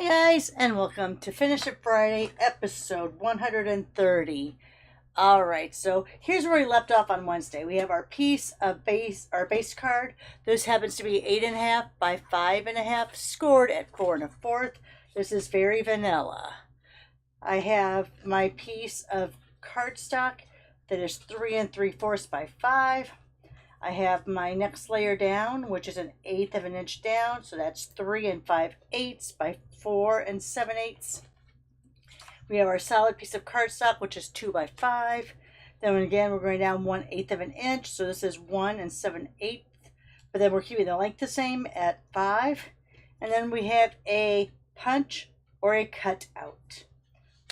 Hi guys, and welcome to Finish It Friday, episode 130. All right, so here's where we left off on Wednesday. We have our our base card. This happens to be 8.5 by 5.5, scored at 4 1/4. This is very vanilla. I have my piece of cardstock that is 3 3/4 by 5. I have my next layer down, which is 1/8 of an inch down, so that's 3 5/8 by 4 7/8. We have our solid piece of cardstock, which is 2 by 5. Then again, we're going down 1/8 of an inch, so this is 1 7/8. But then we're keeping the length the same at 5. And then we have a punch or a cutout.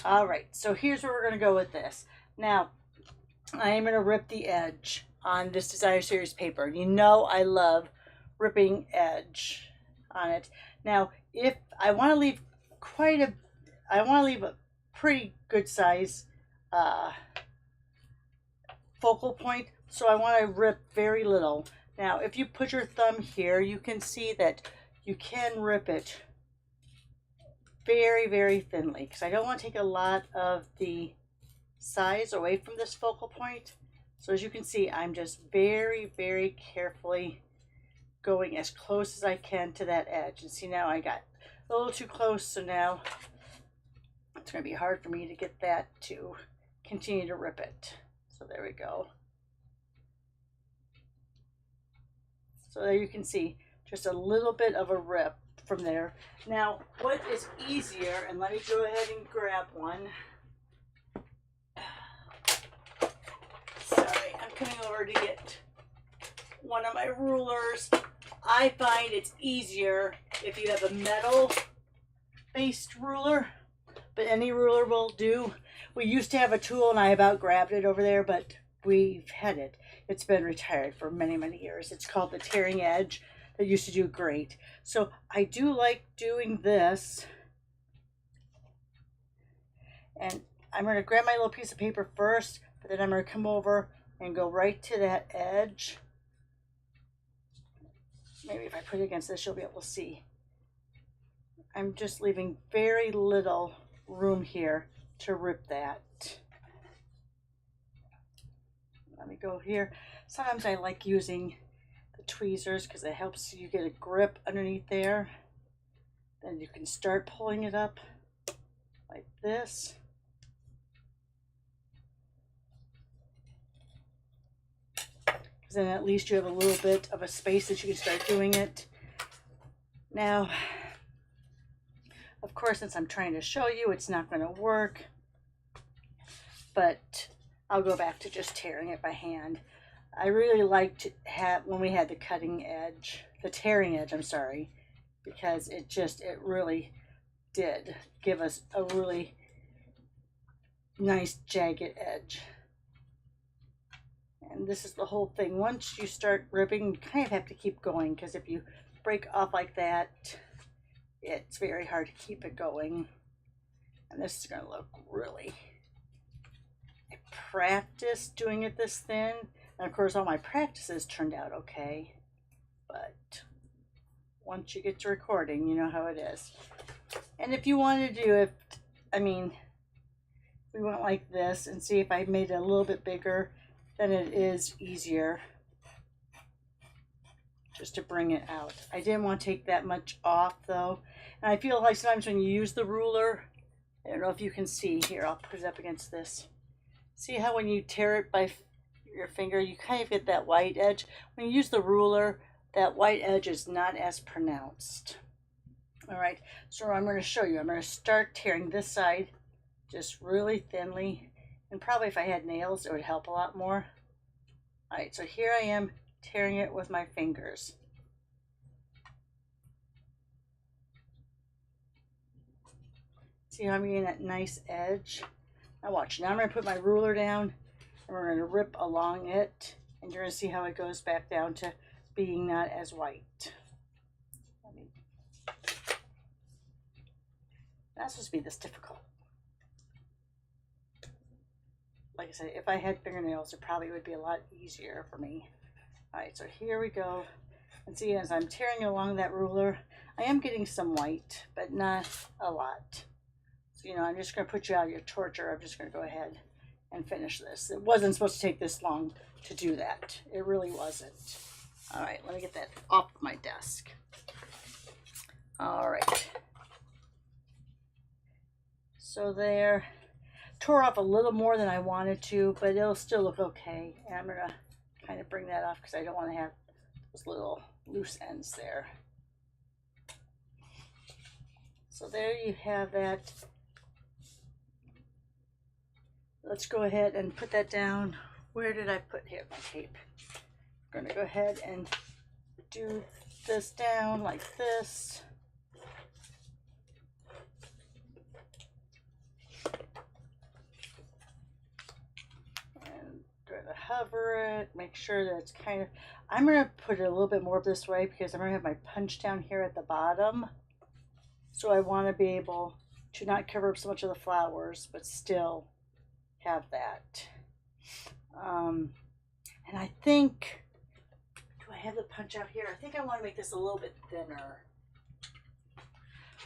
All right, so here's where we're going to go with this. Now, I am going to rip the edge on this Designer Series paper. You know I love ripping edge on it. Now, if I want to leave a pretty good size focal point, so I want to rip very little. Now, if you put your thumb here, you can see that you can rip it very, very thinly, because I don't want to take a lot of the size away from this focal point. So as you can see, I'm just very, very carefully going as close as I can to that edge. And see, now I got a little too close, so now it's going to be hard for me to get that to continue to rip it. So there we go. So there you can see just a little bit of a rip from there. Now, what is easier, and let me go ahead and grab one. Sorry, I'm coming over to get one of my rulers. I find it's easier if you have a metal-based ruler, but any ruler will do. We used to have a tool, and I about grabbed it over there, but we've had it. It's been retired for many, many years. It's called the Tearing Edge. That used to do great. So I do like doing this. And I'm going to grab my little piece of paper first, but then I'm going to come over and go right to that edge. Maybe if I put it against this, you'll be able to see. I'm just leaving very little room here to rip that. Let me go here. Sometimes I like using the tweezers because it helps you get a grip underneath there. Then you can start pulling it up like this. Because then at least you have a little bit of a space that you can start doing it. Now, of course, since I'm trying to show you, it's not going to work. But I'll go back to just tearing it by hand. I really liked when we had the tearing edge, I'm sorry, because it really did give us a really nice jagged edge. And this is the whole thing. Once you start ripping, you kind of have to keep going, because if you break off like that, it's very hard to keep it going. And this is going to look really... I practiced doing it this thin, and of course all my practices turned out okay, but once you get to recording, you know how it is. And if you want to do it, we went like this, and see if I made it a little bit bigger, then it is easier just to bring it out. I didn't want to take that much off though, and I feel like sometimes when you use the ruler, I don't know if you can see here, I'll put it up against this. See how when you tear it by your finger, you kind of get that white edge. When you use the ruler, that white edge is not as pronounced. All right, so I'm going to show you. I'm going to start tearing this side just really thinly. And probably if I had nails, it would help a lot more. All right, so here I am tearing it with my fingers. See how I'm getting that nice edge? Now watch, now I'm going to put my ruler down, and we're going to rip along it, and you're going to see how it goes back down to being not as white. Not supposed to be this difficult. Like I said, if I had fingernails, it probably would be a lot easier for me. All right, so here we go. And see, as I'm tearing along that ruler, I am getting some white, but not a lot. So, I'm just going to put you out of your torture. I'm just going to go ahead and finish this. It wasn't supposed to take this long to do that. It really wasn't. All right, let me get that off my desk. All right. So there, tore off a little more than I wanted to, but it'll still look okay. And I'm gonna kind of bring that off because I don't want to have those little loose ends there. So there you have that. Let's go ahead and put that down. Where did I put here? My tape. I'm gonna go ahead and do this down like this. And gonna hover it, make sure that it's kind of, I'm gonna put it a little bit more this way because I'm gonna have my punch down here at the bottom. So I wanna be able to not cover up so much of the flowers, but still have that. And I think, do I have the punch out here? I think I want to make this a little bit thinner.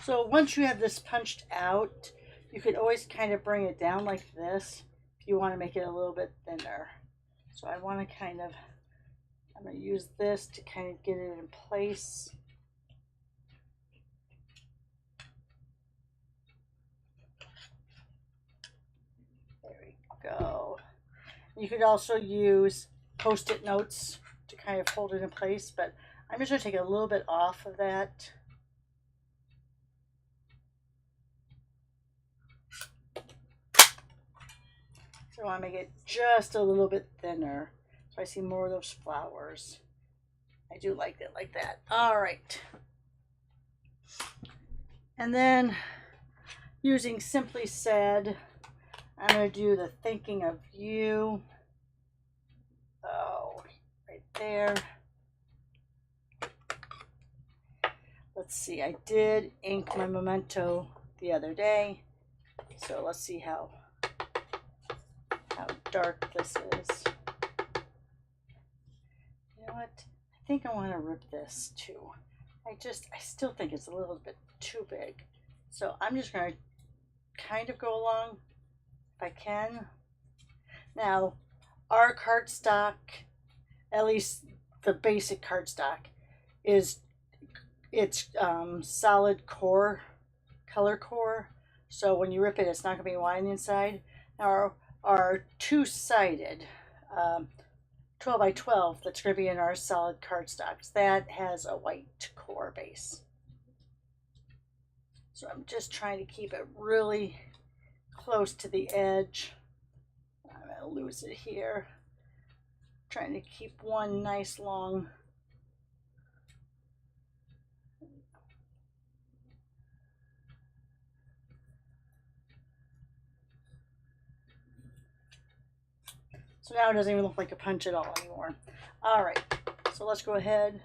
So once you have this punched out, you could always kind of bring it down like this if you want to make it a little bit thinner. So I want to kind of, I'm going to use this to kind of get it in place. There we go. You could also use Post-it notes to kind of hold it in place, but I'm just going to take a little bit off of that. So I want to make it just a little bit thinner so I see more of those flowers. I do like it like that. All right. And then using Simply Said, I'm going to do the Thinking of You. Oh, right there. Let's see, I did ink my memento the other day. So let's see how dark this is. You know what? I think I want to rip this too. I still think it's a little bit too big. So I'm just going to kind of go along if I can. Now, our cardstock, at least the basic cardstock, it's solid core, color core. So when you rip it, it's not going to be white on the inside. Now our two-sided 12 by 12 that's going to be in our solid cardstocks, that has a white core base. So I'm just trying to keep it really close to the edge. I'm going to lose it here. Trying to keep one nice long so now it doesn't even look like a punch at all anymore. All right, so let's go ahead,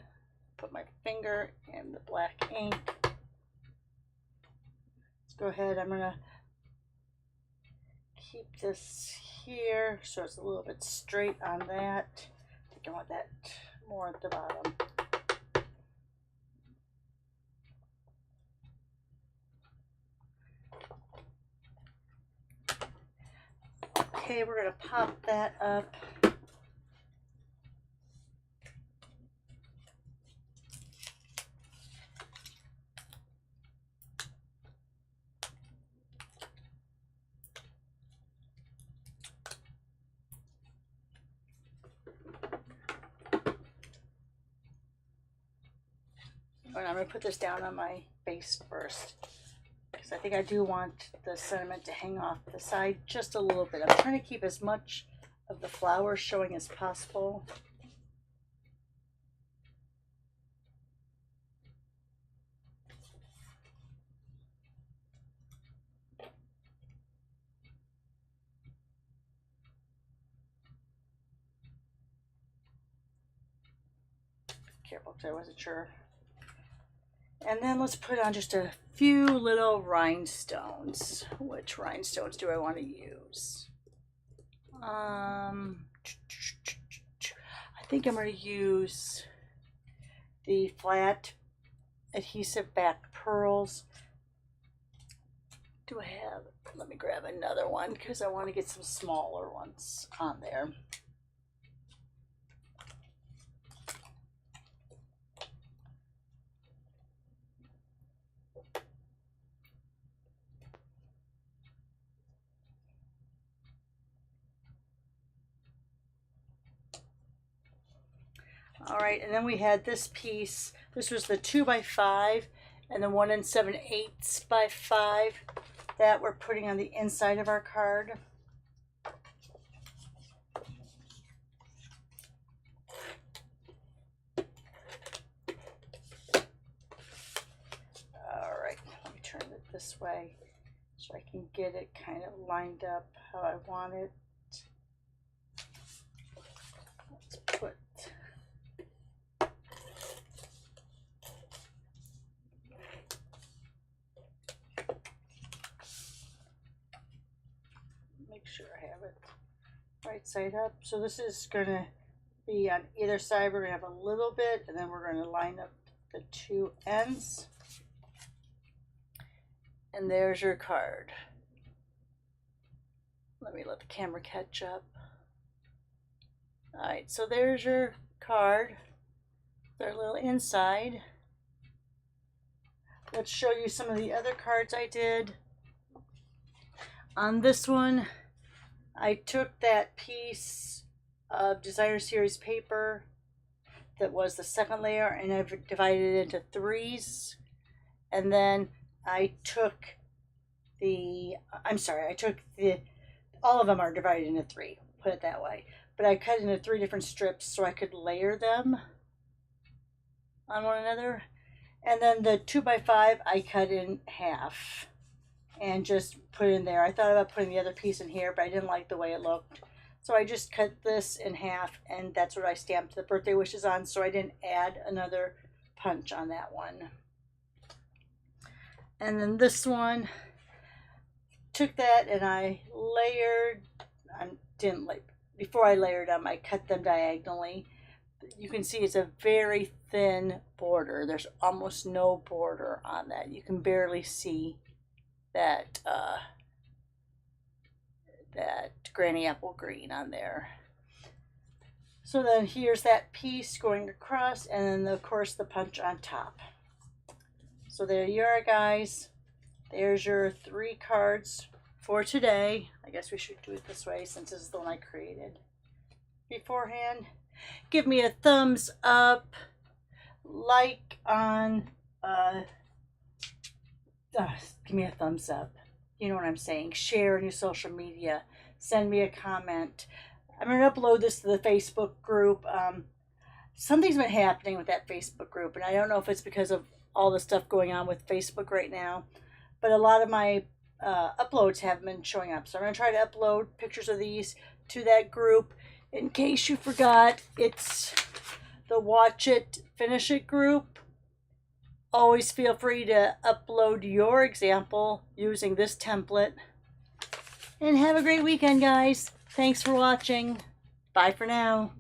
put my finger in the black ink. Let's go ahead, I'm gonna keep this here so it's a little bit straight on that. I think I want that more at the bottom. Okay, we're going to pop that up. And I'm going to put this down on my base first, because I think I do want the sentiment to hang off the side just a little bit. I'm trying to keep as much of the flower showing as possible. Careful, because I wasn't sure. And then let's put on just a few little rhinestones. Which rhinestones do I want to use? I think I'm going to use the flat adhesive back pearls. Do I have, let me grab another one because I want to get some smaller ones on there. All right, and then we had this piece. This was the 2x5 and the 1 7/8 by 5 that we're putting on the inside of our card. All right, let me turn it this way so I can get it kind of lined up how I want it. Let's put sure I have it right side up. So this is going to be on either side. We're going to have a little bit, and then we're going to line up the two ends. And there's your card. Let me let the camera catch up. All right, so there's your card. Their little inside. Let's show you some of the other cards I did. On this one, I took that piece of Designer Series paper that was the second layer, and I've divided it into 3s. And then I took all of them are divided into 3, put it that way. But I cut into 3 different strips so I could layer them on one another. And then the 2x5 I cut in half and just put in there. I thought about putting the other piece in here, but I didn't like the way it looked. So I just cut this in half, and that's what I stamped the birthday wishes on, so I didn't add another punch on that one. And then this one, took that and I layered, before I layered them, I cut them diagonally. You can see it's a very thin border. There's almost no border on that. You can barely see that granny apple green on there. So then here's that piece going across, and then of course the punch on top. So there you are, guys. There's your 3 cards for today. I guess we should do it this way since this is the one I created beforehand. Give me a thumbs up, like on give me a thumbs up. You know what I'm saying. Share on your social media. Send me a comment. I'm going to upload this to the Facebook group. Something's been happening with that Facebook group, and I don't know if it's because of all the stuff going on with Facebook right now, but a lot of my uploads haven't been showing up. So I'm going to try to upload pictures of these to that group. In case you forgot, it's the Watch It, Finish It group. Always feel free to upload your example using this template. And have a great weekend, guys. Thanks for watching. Bye for now.